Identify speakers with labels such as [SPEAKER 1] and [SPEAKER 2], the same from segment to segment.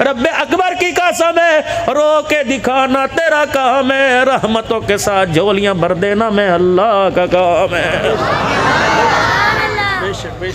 [SPEAKER 1] رب اکبر کی قسم ہے رو کے دکھانا تیرا کام ہے، رحمتوں کے ساتھ جھولیاں بھر دینا میں اللہ کا کام ہے۔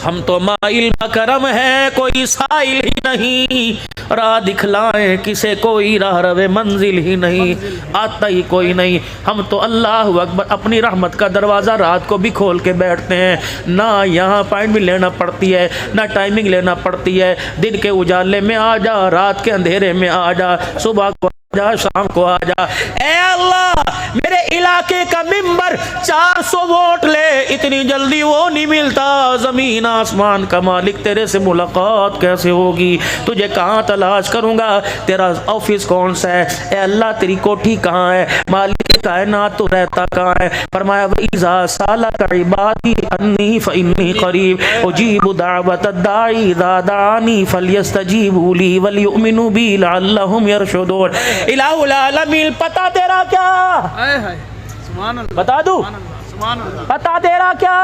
[SPEAKER 1] ہم تو مائل بکرم ہے کوئی سائل ہی نہیں، راہ دکھلائیں کسے کوئی راہ روے منزل ہی نہیں، آتا ہی کوئی نہیں۔ ہم تو اللہ اکبر اپنی رحمت کا دروازہ رات کو بھی کھول کے بیٹھتے ہیں، نہ یہاں اپائنٹمنٹ لینا پڑتی ہے، نہ ٹائمنگ لینا پڑتی ہے۔ دن کے اجالے میں آ جا، رات کے اندھیرے میں آ جا، صبح کو جا، شام کو آ جا۔ اے اللہ میرے علاقے کا ممبر 400 ووٹ لے، اتنی جلدی وہ نہیں ملتا، زمین آسمان کا مالک تیرے سے ملاقات کیسے ہوگی؟ تجھے کہاں تلاش کروں گا؟ تیرا آفس کون سا ہے؟ اے اللہ تیری کوٹھی کہاں ہے؟ مالک کائنات تو رہتا کہاں ہے؟ فرمایا وَإِذَا سَأَلَكَ عِبَادِي عَنِّي فَإِنِّي قَرِيبٌ أُجِيبُ دَعْوَةَ الدَّاعِ إِذَا دَعَانِ فَلْيَسْتَجِيبُوا لِي وَلْيُؤْمِنُوا بِي لَعَلَّهُمْ يَرْشُدُونَ۔ الہ العالمین پتہ تیرا کیا؟ بتا دوں پتہ تیرا کیا؟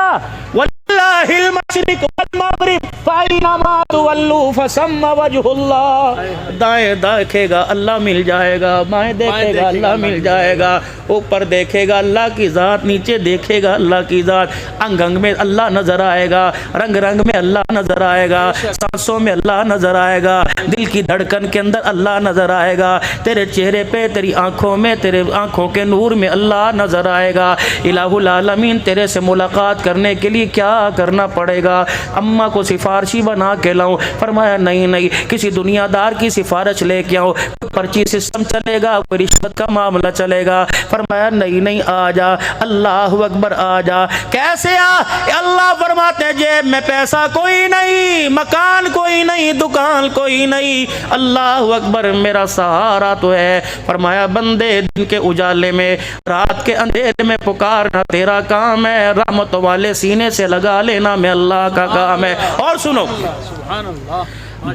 [SPEAKER 1] وَلِلَّهِ الْمَشْرِقُ وَالْمَغْرِبُ فَأَيْنَمَا تُوَلُّوا فَثَمَّ وَجْهُ اللَّهِ۔ دائیں دیکھے گا اللہ مل جائے گا، بائیں دیکھے گا اللہ مل جائے گا، اوپر دیکھے گا اللہ کی ذات، نیچے دیکھے گا اللہ کی ذات، انگ انگ میں اللہ نظر آئے گا، رنگ رنگ میں اللہ نظر آئے گا، سانسوں میں اللہ نظر آئے گا، دل کی دھڑکن کے اندر اللہ نظر آئے گا، تیرے چہرے پہ، تیری آنکھوں میں، تیرے آنکھوں کے نور میں اللہ نظر آئے گا۔ الہ العالمین تیرے سے ملاقات کرنے کے لیے کیا کرنا پڑے گا؟ اماں کو سفارشی بنا کے لاؤں؟ فرمایا نہیں نہیں، کسی دنیا دار کی سفارش لے کے آؤ، پرچی سسٹم چلے گا، کوئی رشوت کا معاملہ چلے گا؟ فرمایا نہیں نہیں، آ جا، اللہ اکبر آ جا۔ کیسے آ؟ اللہ فرماتے جیب میں پیسہ کوئی نہیں، مکان کوئی نہیں، دکان کوئی نہیں، اللہ اکبر میرا سہارا تو ہے۔ فرمایا بندے دن کے اجالے میں، رات کے اندھیرے میں پکارنا تیرا کام ہے، رحمت والے سینے سے لگا لینا میں اللہ کا کام ہے۔ اور سنو،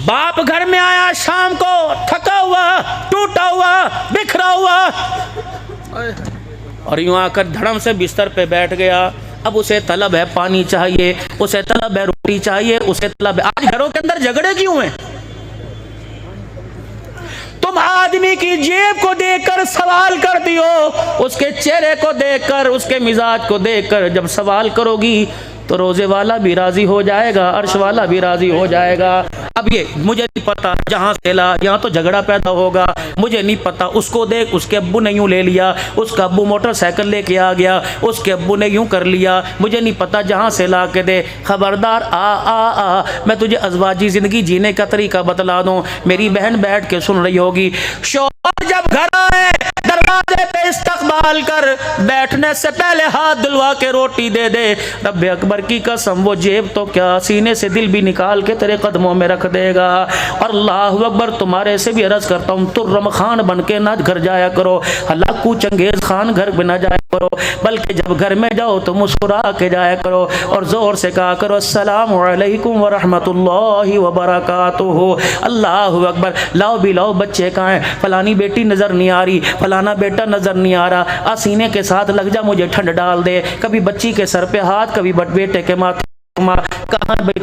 [SPEAKER 1] باپ گھر میں آیا شام کو تھکا ہوا، ٹوٹا ہوا، بکھرا ہوا، اور یوں آ کر دھڑم سے بستر پہ بیٹھ گیا۔ اب اسے طلب ہے پانی چاہیے، اسے طلب ہے روٹی چاہیے، اسے طلب ہے۔ آج گھروں کے اندر جھگڑے کیوں ہیں؟ تم آدمی کی جیب کو دیکھ کر سوال کرتی ہو، اس کے چہرے کو دیکھ کر، اس کے مزاج کو دیکھ کر جب سوال کرو گی تو روزے والا بھی راضی ہو جائے گا، عرش والا بھی راضی ہو جائے گا۔ اب یہ مجھے نہیں پتا، جہاں سے لا یہاں تو جھگڑا پیدا ہوگا، مجھے نہیں پتا، اس کو دیکھ، اس کے ابو نے یوں لے لیا، اس کا ابو موٹر سائیکل لے کے آ گیا، اس کے ابو نے یوں کر لیا، مجھے نہیں پتا، جہاں سے لا کے دے۔ خبردار، آ آ آ میں تجھے ازواجی زندگی جینے کا طریقہ بتلا دوں۔ میری بہن بیٹھ کے سن رہی ہوگی، شوہر جب گھر آئے دروازے پہ استقبال کر، بیٹھنے سے پہلے ہاتھ دلوا کے روٹی دے دے، رب اکبر کی قسم وہ جیب تو کیا سینے سے دل بھی نکال کے تیرے قدموں میں رکھ دے گا۔ اور اللہ اکبر تمہارے سے بھی عرض کرتا ہوں، ترم خان بن کے نہ گھر جایا کرو، ہلاکو چنگیز خان گھر میں نہ جایا کرو، بلکہ جب گھر میں جاؤ تو مسکرا کے جایا کرو اور زور سے کہا کرو السلام علیکم ورحمۃ اللہ وبرکاتہ۔ اللہ اکبر۔ لاؤ بھی لاؤ، بچے کہاں ہیں؟ فلانی بیٹی نظر نہیں آ رہی، فلانا بیٹا نظر نہیں آ رہا، سینے کے ساتھ لگ جا، مجھے ٹھنڈ ڈال دے۔ کبھی بچی کے سر پہ ہاتھ، کبھی بیٹے کے ماتھے، کہاں بیٹی؟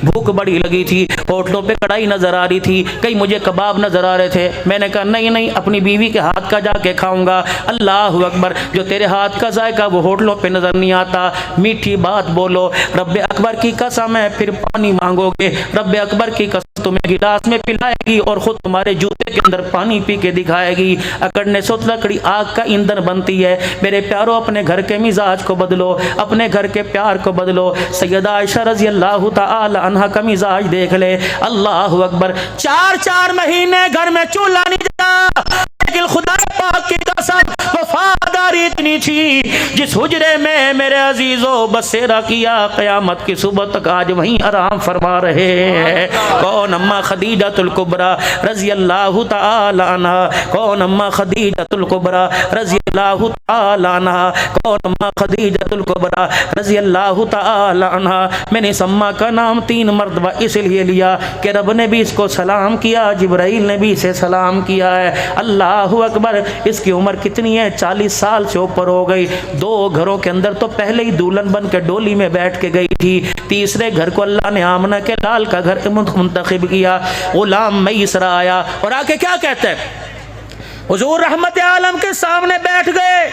[SPEAKER 1] بھوک بڑی لگی تھی، ہوٹلوں پہ کڑھائی نظر آ رہی تھی، کئی مجھے کباب نظر آ رہے تھے، میں نے کہا نہیں نہیں، اپنی بیوی کے ہاتھ کا جا کے کھاؤں گا۔ اللہ اکبر۔ جو تیرے ہاتھ کا ذائقہ وہ ہوٹلوں پہ نظر نہیں آتا، میٹھی بات بولو، رب اکبر کی قسم ہے پھر پانی مانگو گے، رب اکبر کی قسم تمہیں گلاس میں پلائے گی اور خود تمہارے جوتے کے اندر پانی پی کے دکھائے گی۔ اکڑنے سے لکڑی آگ کا ایندھن بنتی ہے۔ میرے پیاروں، اپنے گھر کے مزاج کو بدلو، اپنے گھر کے پیار کو بدلو۔ سیدہ عائشہ رضی اللہ تعالی عنہا کا مزاج دیکھ لے، اللہ اکبر۔ 4 مہینے گھر میں چولہا نہیں جلا، لیکن خدا پاک کی قسم وفاداری اتنی تھی، جس حجرے میں میرے عزیزوں بسیرا کیا، قیامت کی صبح تک آج وہیں آرام فرما رہے ہیں۔ کون؟ اماں خدیجہ الکبریٰ رضی اللہ تعالی عنہا۔ کون؟ اماں خدیجہ الکبریٰ رضی اللہ تعالی عنہا۔ کون؟ اماں خدیجہ الکبریٰ رضی اللہ تعالی عنہا۔ میں نے اس اماں کا نام 3 مرتبہ اس لیے لیا کہ رب نے بھی اس کو سلام کیا، جبرائیل نے بھی اسے سلام کیا ہے۔ اللہ اکبر۔ اس کی عمر کتنی ہے؟ 40 سال سے اوپر پر ہو گئی. 2 گھروں کے اندر تو پہلے ہی دلہن بن کے ڈولی میں بیٹھ کے گئی تھی. تیسرے گھر کو اللہ نے آمنہ کے لال کا گھر منتخب کیا. غلام میسرہ آیا اور آ کے کیا کہتا ہے؟ حضور رحمت عالم کے سامنے بیٹھ گئے.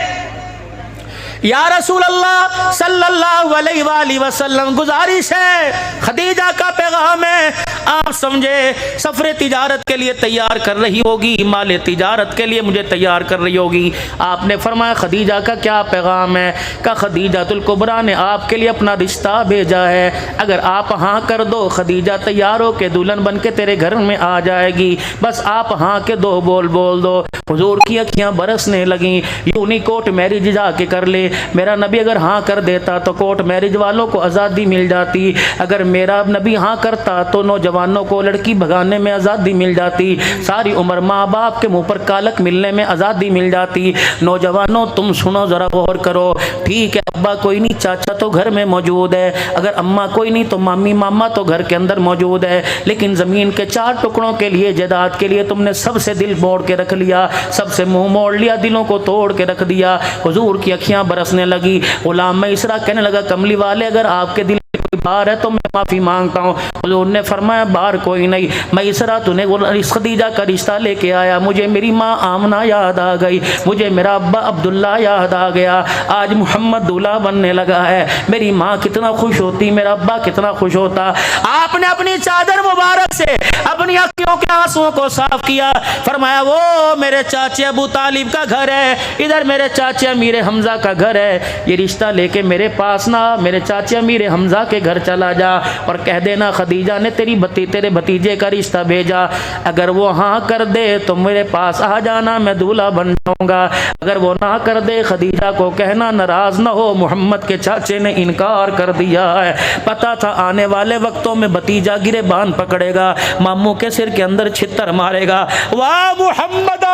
[SPEAKER 1] یا رسول اللہ صلی اللہ علیہ وآلہ وسلم، گزارش ہے، خدیجہ کا پیغام ہے، آپ سمجھے سفر تجارت کے لیے تیار کر رہی ہوگی، مال تجارت کے لیے مجھے تیار کر رہی ہوگی. آپ نے فرمایا خدیجہ کا کیا پیغام ہے؟ کہ خدیجۃ الکبریٰ نے آپ کے لیے اپنا رشتہ بھیجا ہے، اگر آپ ہاں کر دو خدیجہ تیار ہو کے دلہن بن کے تیرے گھر میں آ جائے گی، بس آپ ہاں کے 2 بول بول دو. حضور کی اکھیاں برسنے لگیں. یوں نہیں کورٹ میرج جا کے کر لے، میرا نبی اگر ہاں کر دیتا تو کورٹ میرج والوں کو آزادی مل جاتی، اگر میرا نبی ہاں کرتا تو نوجوانوں کو لڑکی بھگانے میں آزادی مل جاتی، ساری عمر ماں باپ کے منہ پر کالک ملنے میں آزادی مل جاتی. نوجوانوں تم سنو ذرا غور کرو. ٹھیک ہے ابا کوئی نہیں، چاچا تو گھر میں موجود ہے، اگر اماں کوئی نہیں تو مامی ماما تو گھر کے اندر موجود ہے، لیکن زمین کے 4 ٹکڑوں کے لیے جائیداد کے لیے تم نے سب سے دل موڑ کے رکھ لیا، سب سے منہ موڑ لیا، دلوں کو توڑ کے رکھ دیا. حضور کی اکھیاں برسنے لگی. غلام میسرہ کہنے لگا کملی والے اگر آپ کے دل میں کوئی بار ہے تو میں معافی مانگتا ہوں. حضور نے فرمایا بار کوئی نہیں. میسرہ تو نے خدیجہ کا رشتہ لے کے آیا، مجھے میری ماں آمنہ یاد آ گئی، مجھے میرا ابا عبداللہ یاد آ گیا، آج محمد دولہا بننے لگا ہے. میری ماں کتنا خوش ہوتی، میرا ابا کتنا خوش ہوتا. آپ نے اپنی چادر مبارک سے اپنی آنکھوں کے آنسوؤں کو صاف کیا. فرمایا وہ میرے چاچے ابو طالب کا گھر ہے، ادھر میرے چاچے امیر حمزہ کا گھر ہے، یہ رشتہ لے کے میرے پاس نہ، میرے چاچے امیر حمزہ کے گھر چلا جا اور کہہ دینا خدیجہ نے تیرے بھتیجے کا رشتہ بھیجا، اگر وہ ہاں کر دے تو میرے پاس آ جانا، میں دولہا بن جاؤں گا، اگر وہ نہ کر دے خدیجہ کو کہنا ناراض نہ ہو محمد کے چاچے نے انکار کر دیا ہے. پتا تھا آنے والے وقتوں میں بھتیجا گریبان پکڑے گا، ماموں کے سر کے اندر چھتر مارے گا. واہ محمد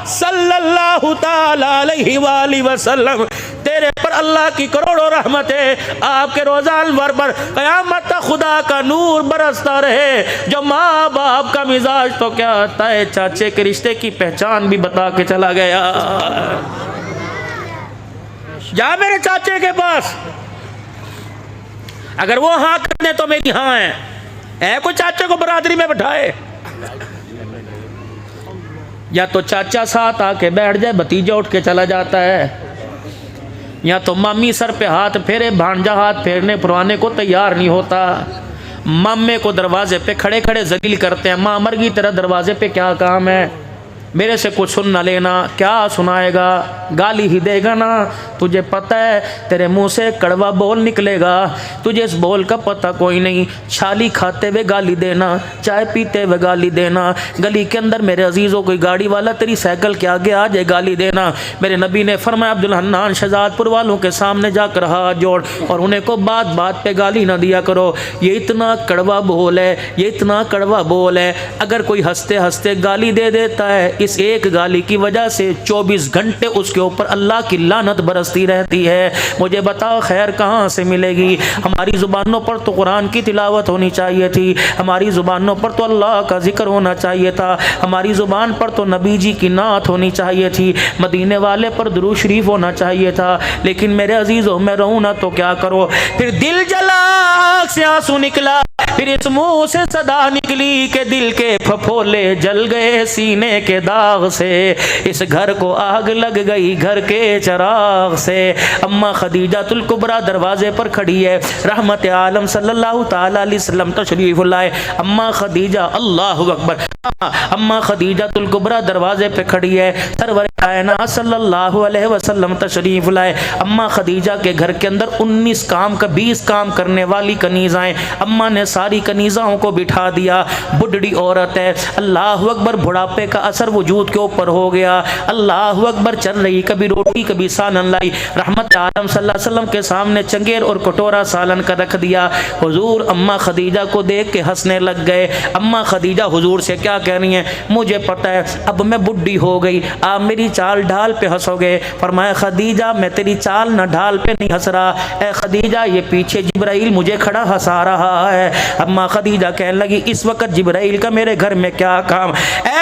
[SPEAKER 1] صلی اللہ تعالی علیہ وآلہ وسلم، تیرے پر اللہ کی کروڑوں رحمتیں، آپ کے روزہ انور پر قیامت تک خدا کا نور برستا رہے. جو ماں باپ کا مزاج تو کیا آتا ہے، چاچے کے رشتے کی پہچان بھی بتا کے چلا گیا. جا میرے چاچے کے پاس، اگر وہ ہاں کرنے تو میری ہاں ہے. اے کوئی چاچے کو برادری میں بٹھائے، یا تو چاچا ساتھ آ کے بیٹھ جائے، بھتیجا اٹھ کے چلا جاتا ہے، یا تو مامی سر پہ ہاتھ پھیرے، بھانجا ہاتھ پھیرنے پروانے کو تیار نہیں ہوتا. مامے کو دروازے پہ کھڑے کھڑے ذلیل کرتے ہیں، ماں مر گئی تیرا دروازے پہ کیا کام ہے، میرے سے کچھ سن نہ لینا. کیا سنائے گا، گالی ہی دے گا نا. تجھے پتہ ہے تیرے منہ سے کڑوا بول نکلے گا، تجھے اس بول کا پتہ کوئی نہیں. چھالی کھاتے ہوئے گالی دینا، چائے پیتے ہوئے گالی دینا، گلی کے اندر میرے عزیزوں کوئی گاڑی والا تیری سائیکل کے آگے آ جائے گالی دینا. میرے نبی نے فرمایا عبدالحنان شہزاد پور والوں کے سامنے جا کر ہاتھ جوڑ اور انہیں کو بات بات پہ گالی نہ دیا کرو. یہ اتنا کڑوا بول ہے، یہ اتنا کڑوا بول ہے، اگر کوئی ہنستے ہنستے گالی دے دیتا ہے، اس ایک گالی کی وجہ سے 24 گھنٹے اس کے اوپر اللہ کی لعنت برستی رہتی ہے. مجھے بتاؤ خیر کہاں سے ملے گی؟ ہماری زبانوں پر تو قرآن کی تلاوت ہونی چاہیے تھی، ہماری زبانوں پر تو اللہ کا ذکر ہونا چاہیے تھا، ہماری زبان پر تو نبی جی کی نعت ہونی چاہیے تھی، مدینے والے پر درود شریف ہونا چاہیے تھا. لیکن میرے عزیزوں میں رہوں نہ تو کیا کرو، پھر دل جلا، آنکھ سے آنسو نکلا، پھر اس منہ سے صدا نکلی کہ دل کے پھپھولے جل گئے سینے کے داغ سے، اس گھر کو آگ لگ گئی گھر کے چراغ سے. اماں خدیجہ الکبریٰ دروازے پر کھڑی ہے، رحمت عالم صلی اللہ تعالی علیہ وسلم تشریف لائے. اماں خدیجہ، اللہ اکبر، اماں خدیجہ الکبریٰ دروازے پہ کھڑی ہے، سرور کائنات صلی اللہ علیہ وسلم تشریف لائے. اماں خدیجہ کے گھر کے اندر 19 کام کا 20 کام کرنے والی کنیزائیں، اماں نے ساری کنیزاؤں کو بٹھا دیا. بڈھڑی عورت ہے، اللہ اکبر، بڑھاپے کا اثر وجود کے اوپر ہو گیا، اللہ اکبر، چل رہی، کبھی روٹی کبھی سالن لائی، رحمت عالم صلی اللہ علیہ وسلم کے سامنے چنگیر اور کٹورا سالن کا رکھ دیا. حضور اماں خدیجہ کو دیکھ کے ہنسنے لگ گئے. اماں خدیجہ حضور سے کیا کہہ رہی ہیں؟ مجھے پتہ ہے اب میں بڈھی ہو گئی، آپ میری چال ڈھال پہ ہنسو گے. فرمایا خدیجہ میں تیری چال نہ ڈھال پہ نہیں ہنس رہا، اے خدیجہ یہ پیچھے جبرائیل مجھے کھڑا ہنسا رہا ہے. اماں خدیجہ کہنے لگی اس وقت جبرائیل کا میرے گھر میں کیا کام؟ اے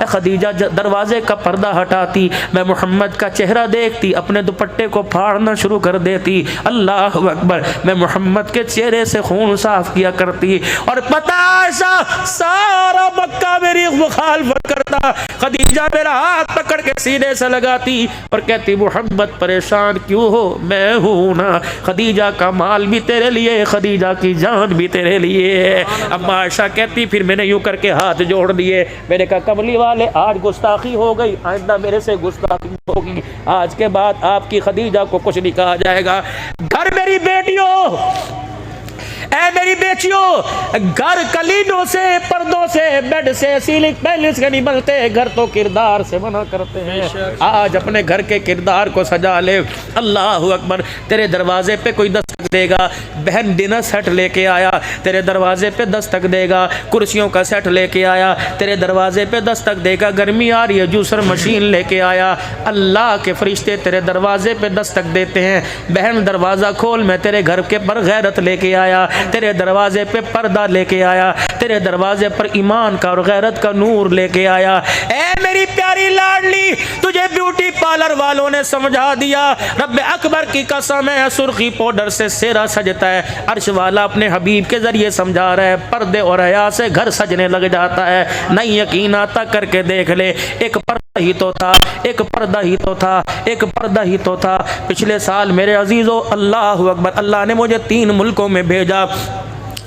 [SPEAKER 1] اے خدیجہ دروازے کا پردہ ہٹاتی، میں محمد کا چہرہ دیکھتی، اپنے دوپٹے کو پھاڑنا شروع کر دیتی، اللہ اکبر، میں محمد کے چہرے سے خون صاف کیا کرتی، اور پتہ ایسا سارا مکہ میری مخالفت کرتا، خدیجہ میرا ہاتھ پکڑ کے سینے سے لگاتی اور کہتی محمد پریشان کیوں ہو، میں ہوں نا، خدیجہ کا مال بھی تیرے لیے، خدیجہ کی جان بھی تیرے لیے۔ اما عائشہ کہتی پھر میں نے یوں کر کے ہاتھ جوڑ دیے، میں نے کہا کملی والے آج گستاخی ہو گئی، آئندہ میرے سے گستاخی ہوگی، آج کے بعد آپ کی خدیجہ کو کچھ نہیں کہا جائے گا۔ گھر میری بیٹیوں، اے میری بیٹیوں، گھر کلینوں سے، پردوں سے، بیڈ سے، سیلنگ پینلز کے نہیں بنتے، گھر تو کردار سے بنا کرتے ہیں۔ آج اپنے گھر کے کردار کو سجا لے۔ اللہ اکبر، تیرے دروازے پہ کوئی دستک دے گا، بہن ڈنر سیٹ لے کے آیا تیرے دروازے پہ دستک دے گا، کرسیوں کا سیٹ لے کے آیا تیرے دروازے پہ دستک دے گا، گرمی آ رہی ہے جوسر مشین لے کے آیا، اللہ کے فرشتے تیرے دروازے پہ دستک دیتے ہیں، بہن دروازہ کھول، میں تیرے گھر کے پر غیرت لے کے آیا، تیرے دروازے پہ پردہ لے کے آیا، تیرے دروازے پر ایمان کا اور غیرت کا نور لے کے آیا۔ اے میری پیاری لاڈلی، تجھے بیوٹی پارلر والوں نے سمجھا دیا، رب اکبر کی قسم ہے سرخی پاؤڈر سے چہرہ سجتا ہے، عرش والا اپنے حبیب کے ذریعے سمجھا رہا ہے، پردے اور حیا سے گھر سجنے لگ جاتا ہے۔ نہیں یقین آتا کر کے دیکھ لے، ایک پردہ ہی تو تھا، ایک پردہ ہی تو تھا، ایک پردہ ہی تو تھا۔ پچھلے سال میرے عزیزو، اللہ اکبر، اللہ نے مجھے 3 ملکوں میں بھیجا،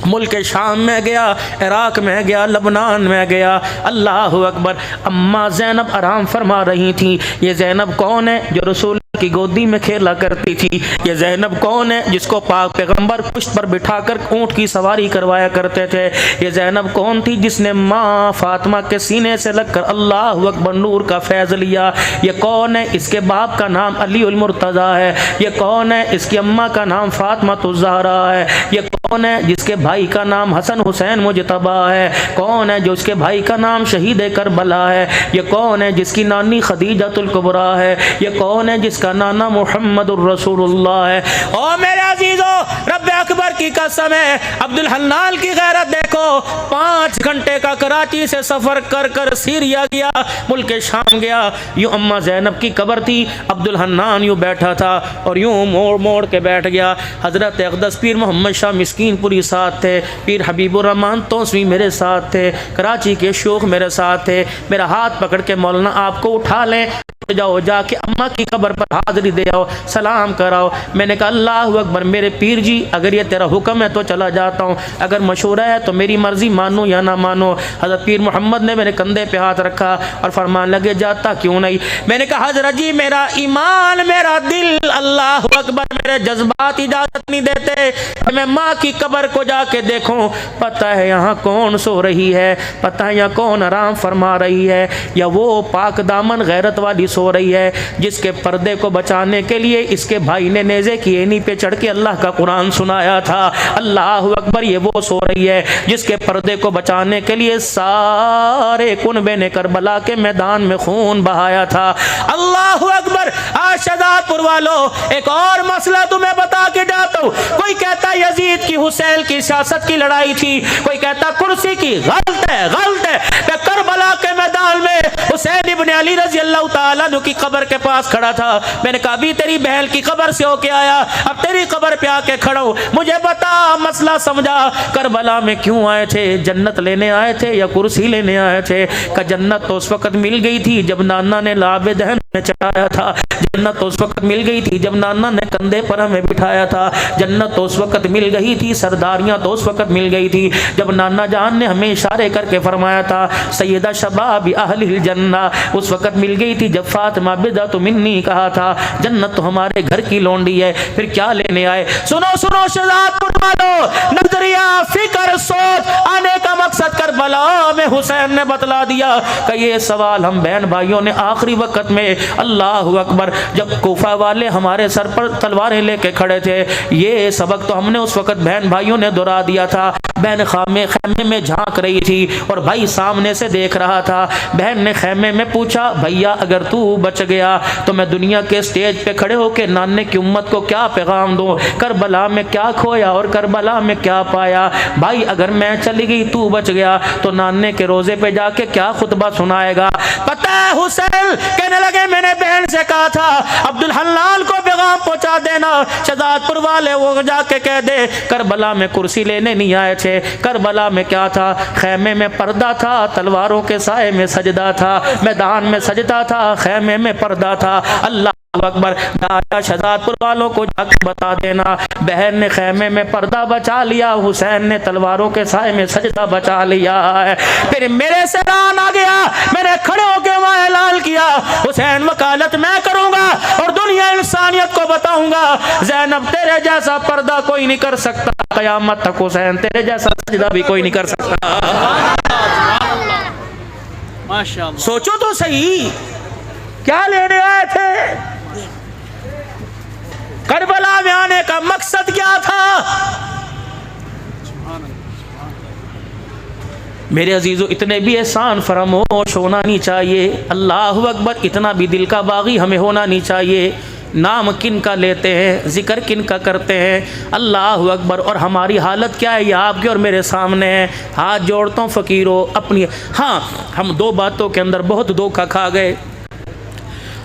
[SPEAKER 1] ملک شام میں گیا، عراق میں گیا، لبنان میں گیا، اللہ اکبر۔ اماں زینب آرام فرما رہی تھی۔ یہ زینب کون ہے جو رسول کی گودی میں کھیلا کرتی تھی؟ یہ زینب کون ہے جس کو پاک پیغمبر پشت پر بٹھا کر اونٹ کی سواری کروایا کرتے تھے؟ یہ زینب کون تھی جس نے ماں فاطمہ کے سینے سے لگ کر اللہ اکبر نور کا فیض لیا؟ یہ کون ہے؟ اس کے باپ کا نام علی المرتضیٰ ہے۔ یہ کون ہے؟ اس کی اماں کا نام فاطمہ الزہرا ہے۔ یہ کون ہے جس کے بھائی کا نام حسن حسین مجتبی ہے؟ کون ہے جو اس کے بھائی کا نام شہید کربلا ہے؟ یہ کون ہے جس کی نانی خدیجۃ الکبریٰ ہے؟ یہ کون ہے جس کا نانا محمد الرسول اللہ ہے؟ او میرے عزیزو، رب اکبر کی قسم ہے، عبد الحنان کی غیرت دیکھو، 5 گھنٹے کا کراچی سے سفر کر کر سیریا گیا، ملک شام گیا۔ یوں اماں زینب کی قبر تھی، عبد الحنان یوں بیٹھا تھا اور یوں موڑ موڑ کے بیٹھ گیا۔ حضرت اقدس پیر محمد شاہ مسکین پوری ساتھ تھے، پیر حبیب الرحمان توسوی میرے ساتھ تھے، کراچی کے شیوخ میرے ساتھ تھے۔ میرا ہاتھ پکڑ کے مولانا آپ کو اٹھا لیں، جاؤ جا کے اماں کی قبر پر حاضری دے آؤ، سلام کراؤ۔ میں نے کہا اللہ اکبر میرے پیر جی، اگر یہ تیرا حکم ہے تو چلا جاتا ہوں، اگر مشورہ ہے تو میری مرضی، مانو یا نہ مانو۔ حضرت پیر محمد نے میرے کندھے پہ ہاتھ رکھا اور فرمان لگے جاتا کیوں نہیں؟ میں نے کہا حضرت جی میرا ایمان، میرا دل، اللہ اکبر، میرے جذبات اجازت نہیں دیتے کہ میں ماں کی قبر کو جا کے دیکھوں۔ پتہ ہے یہاں کون سو رہی ہے، پتہ ہے یہاں کون آرام فرما رہی ہے، یا وہ پاک دامن غیرت والی سو رہی ہے جس کے پردے کو بچانے کے لیے اس کے بھائی نے نیزے کی اینی پہ چڑھ کے اللہ کا قرآن سنایا تھا۔ اللہ اکبر، یہ وہ سو رہی ہے جس کے پردے کو بچانے کے لیے سارے کنبے نے کربلا کے میدان میں خون بہایا تھا۔ اللہ اکبر۔ آج شہزاد پور والوں، ایک اور مسئلہ تمہیں بتا کے جاتا ہوں۔ کوئی کہتا یزید کی حسین کی سیاست کی لڑائی تھی، کوئی کہتا کرسی کی، غلط ہے، غلط ہے۔ کہ کربلا کے میدان میں حسین ابن علی رضی اللہ تعالیٰ عنہ کی قبر کے پاس کھڑا تھا۔ میں نے کہا ابھی تیری بہن کی قبر سے ہو کے آیا، اب تیری قبر پہ آ کے کھڑا ہوں، مجھے بتا، مسئلہ سمجھا، کربلا میں کیوں آئے تھے؟ جنت لینے آئے تھے یا کرسی لینے آئے تھے؟ کہ جنت تو اس وقت مل گئی تھی جب نانا نے لعاب دہن میں چڑھایا تھا، جنت تو اس وقت مل گئی تھی جب نانا نے کندھے پر ہمیں بٹھایا تھا، جنت تو اس وقت مل گئی تھی، سرداریاں تو اس وقت مل گئی تھی جب نانا جان نے ہمیں اشارے کر کے فرمایا تھا سیدہ شباب اہل الجنہ، اس وقت مل گئی تھی جب فاطمہ بدعت منی کہا تھا، جنت تو ہمارے گھر کی لونڈی ہے، پھر کیا لینے آئے؟ سنو سنو شہزاد پور والوں، نظریہ، فکر، سوچ، آنے کا مقصد کربلا میں حسین نے بتلا دیا کہ یہ سوال ہم بہن بھائیوں نے آخری وقت میں اللہ اکبر. جب کوفہ والے ہمارے سر پر تلواریں لے کے کھڑے تھے، یہ سبق تو ہم نے اس وقت بہن بھائیوں نے دہرا دیا تھا. بہن خیمے میں جھانک رہی تھی اور بھائی سامنے سے دیکھ رہا تھا. بہن نے خیمے میں پوچھا، بھیا اگر تو بچ گیا تو میں دنیا کے سٹیج پہ کھڑے ہو کے نانے کی امت کو کیا پیغام دوں؟ کربلا میں کیا کھویا اور کربلا میں کیا پایا؟ بھائی اگر میں چلی گئی تو بچ گیا تو نانے کے روزے پہ جا کے کیا خطبہ سنائے گا؟ پتہ ہے حسین کہنے لگے میں نے بہن سے کہا تھا عبدالحلال کو پیغام پہنچا دینا، شہزاد پور والے وہ جا کے کہہ دے کربلا میں کرسی لینے نہیں آئے تھے. کربلا میں کیا تھا؟ خیمے میں پردہ تھا، تلواروں کے سائے میں سجدہ تھا، میدان میں سجدہ تھا، خیمے میں پردہ تھا. اللہ اکبر. شہزاد پور والوں کو جا کے بتا دینا بہن نے خیمے میں پردہ بچا لیا، حسین نے تلواروں کے سائے میں سجدہ بچا لیا ہے. پھر میرے سے اعلان آ گیا، میں نے کھڑے ہو کے وہاں اعلان کیا حسین وکالت میں کروں گا اور دنیا انسانیت کو بتاؤں گا زینب تیرے جیسا پردہ کوئی نہیں کر سکتا، قیامت تک حسین تیرے جیسا سجدہ بھی کوئی نہیں کر سکتا. سوچو تو صحیح کیا لینے آئے تھے؟ کربلا میں آنے کا مقصد کیا تھا؟ میرے عزیزو اتنے بھی احسان فراموش ہونا نہیں چاہیے. اللہ اکبر. اتنا بھی دل کا باغی ہمیں ہونا نہیں چاہیے. نام کن کا لیتے ہیں، ذکر کن کا کرتے ہیں. اللہ اکبر. اور ہماری حالت کیا ہے یہ آپ کے اور میرے سامنے ہے. ہاتھ جوڑتا ہوں فقیروں اپنی. ہاں ہم دو باتوں کے اندر بہت دھوکہ کھا گئے.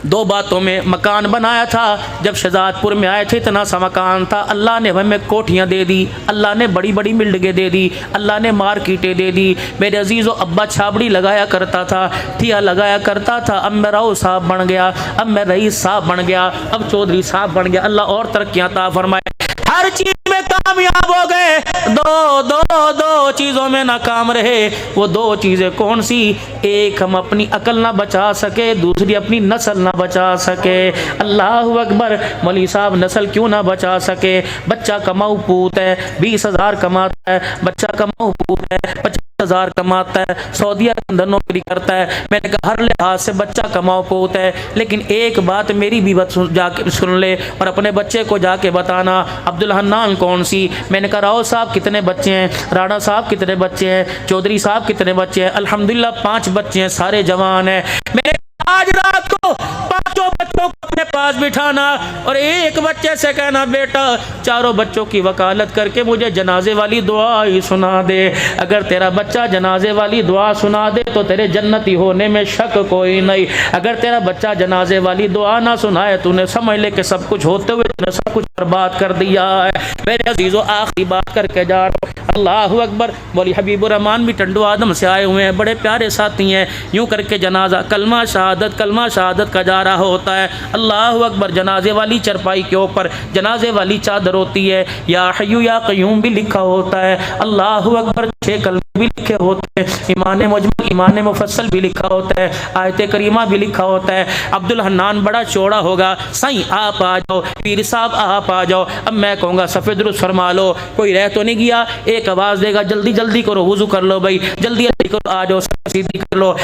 [SPEAKER 1] دو باتوں میں مکان بنایا تھا. جب شہزاد پور میں آئے تھے اتنا سا مکان تھا، اللہ نے ہمیں کوٹھیاں دے دی، اللہ نے بڑی بڑی بلڈنگیں دے دی، اللہ نے مارکیٹیں دے دی. میرے عزیزو ابا چھابڑی لگایا کرتا تھا، ٹھیا لگایا کرتا تھا، اب میں راؤ صاحب بن گیا، اب میں رئیس صاحب بن گیا، اب چودھری صاحب بن گیا. اللہ اور ترقیاں عطا فرمائے. ہر چیز میں کامیاب ہو گئے. دو چیزوں میں ناکام رہے. وہ دو چیزیں کون سی؟ ایک ہم اپنی عقل نہ بچا سکے، دوسری اپنی نسل نہ بچا سکے. اللہ اکبر. مولوی صاحب نسل کیوں نہ بچا سکے؟ بچہ کماؤ پوت ہے، 20,000 کماتا ہے، بچہ کماؤ پوت ہے، 50,000 کماتا ہے، سعودیہ کے اندر نوکری کرتا ہے. میں نے کہا ہر لحاظ سے بچہ کماؤ پوت ہے، لیکن ایک بات میری بھی جا کے سن لے اور اپنے بچے کو جا کے بتانا عبدالحنان کون سی. میں نے کہا راؤ صاحب کتنے بچے ہیں، راڑا صاحب کتنے بچے ہیں، چودھری صاحب کتنے بچے ہیں؟ الحمدللہ 5 بچے ہیں، سارے جوان ہیں. میں نے آج رات کو 5 بچوں کو اپنے پاس بٹھانا اور ایک بچے سے کہنا بیٹا 4 بچوں کی وکالت کر کے مجھے جنازے والی دعا ہی سنا دے. اگر تیرا بچہ جنازے والی دعا سنا دے تو تیرے جنتی ہونے میں شک کوئی نہیں. اگر تیرا بچہ جنازے والی دعا نہ سنائے تو نے سمجھ لے کہ سب کچھ ہوتے ہوئے نے سب کچھ برباد کر دیا ہے. میرے عزیزو آخری بات کر کے جا رہا ہوں. اللہ اکبر. مولوی حبیب الرحمان بھی ٹنڈو آدم سے آئے ہوئے ہیں، بڑے پیارے ساتھی ہیں. یوں کر کے جنازہ کلمہ شہادت کا جا رہا ہوتا ہے. اللہ اکبر. جنازے والی چرپائی کے اوپر جنازے والی چادر ہوتی ہے، یا حیو یا قیوم بھی لکھا ہوتا ہے. اللہ اکبر. 6 کلمے بھی لکھے ہوتے ہیں، ایمان مجمل ایمان مفصل بھی لکھا ہوتا ہے، آیت کریمہ بھی لکھا ہوتا ہے. عبدالحنان بڑا چوڑا ہوگا، سائیں آپ آ جاؤ، پیر صاحب آپ آ جاؤ. اب میں کہوں گا صفحہ درست فرما لو، کوئی رہ تو نہیں گیا؟ ایک آواز دے گا جلدی جلدی کرو، وضو کر لو بھائی، جلدی جلدی کرو، آ جاؤ سیدھی کر لو.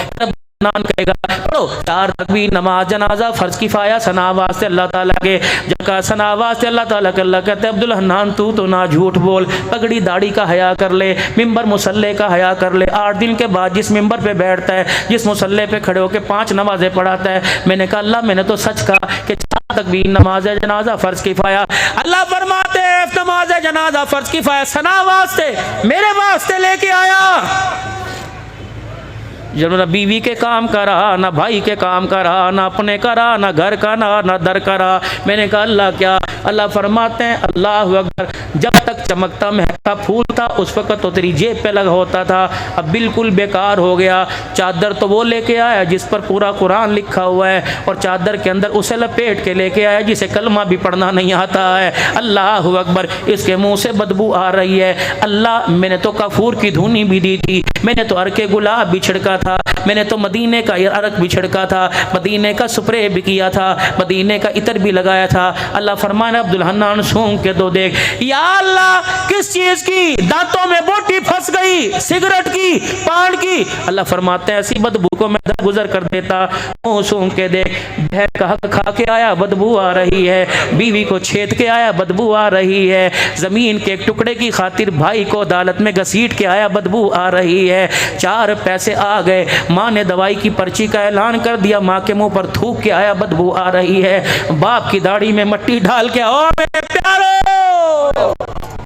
[SPEAKER 1] کہے گا پڑھو 4 تکبیر نماز جنازہ فرض کفایہ ثنا واسطے اللہ تعالیٰ کے، جب کا ثنا واسطے اللہ تعالیٰ کے. اللہ کہتے ہیں عبدالحنان تو نہ جھوٹ بول، پگڑی داڑھی کا حیا کر لے، ممبر مسلح کا حیا کر لے. 8 دن کے بعد جس ممبر پہ بیٹھتا ہے، جس مسلح پہ کھڑے ہو کے 5 نمازیں پڑھاتا ہے. میں نے کہا اللہ میں نے تو سچ کہا کہ 4 تکبیر نماز جنازہ فرض کفایہ. اللہ فرماتے ہیں نماز جنازہ فرض کفایہ ثنا واسطے میرے واسطے لے کے آیا. جب نہ بیوی کے کام کرا، نہ بھائی کے کام کرا، نہ اپنے کرا، نہ گھر کا نہ در کرا. میں نے کہا اللہ کیا؟ اللہ فرماتے ہیں اللہ اکبر. جب تک چمکتا مہکتا پھول تھا اس وقت تو تیری جیب پہ لگا ہوتا تھا، اب بالکل بیکار ہو گیا. چادر تو وہ لے کے آیا جس پر پورا قرآن لکھا ہوا ہے، اور چادر کے اندر اسے لپیٹ کے لے کے آیا جسے کلمہ بھی پڑھنا نہیں آتا ہے. اللہ اکبر. اس کے منہ سے بدبو آ رہی ہے. اللہ میں نے تو کافور کی دھونی بھی دی تھی، میں نے تو عرق گلاب بھی چھڑکا تھا، میں نے تو مدینے کا عرق بھی چھڑکا تھا، مدینے کا سپرے بھی کیا تھا، مدینے کا عطر بھی لگایا تھا. اللہ فرمانا عبدالحنان سونگ کے تو دیکھ. یا اللہ کس چیز کی دانتوں میں بوٹی پھنس گئی، سگریٹ کی, پان کی. اللہ فرماتے ہیں ایسی بدبو کو میں گزر کر دیتا. منہ سونگ کے دیکھ, بہن کا حق کھا کے آیا بدبو آ رہی ہے, بیوی کو چھید کے آیا بدبو آ رہی ہے, زمین کے ایک ٹکڑے کی خاطر بھائی کو عدالت میں گھسیٹ کے آیا بدبو آ رہی ہے. 4 پیسے آ گئے, ماں نے دوائی کی پرچی کا اعلان کر دیا, ماں کے منہ پر تھوک کے آیا بدبو آ رہی ہے. باپ کی داڑھی میں مٹی ڈال کے, او میرے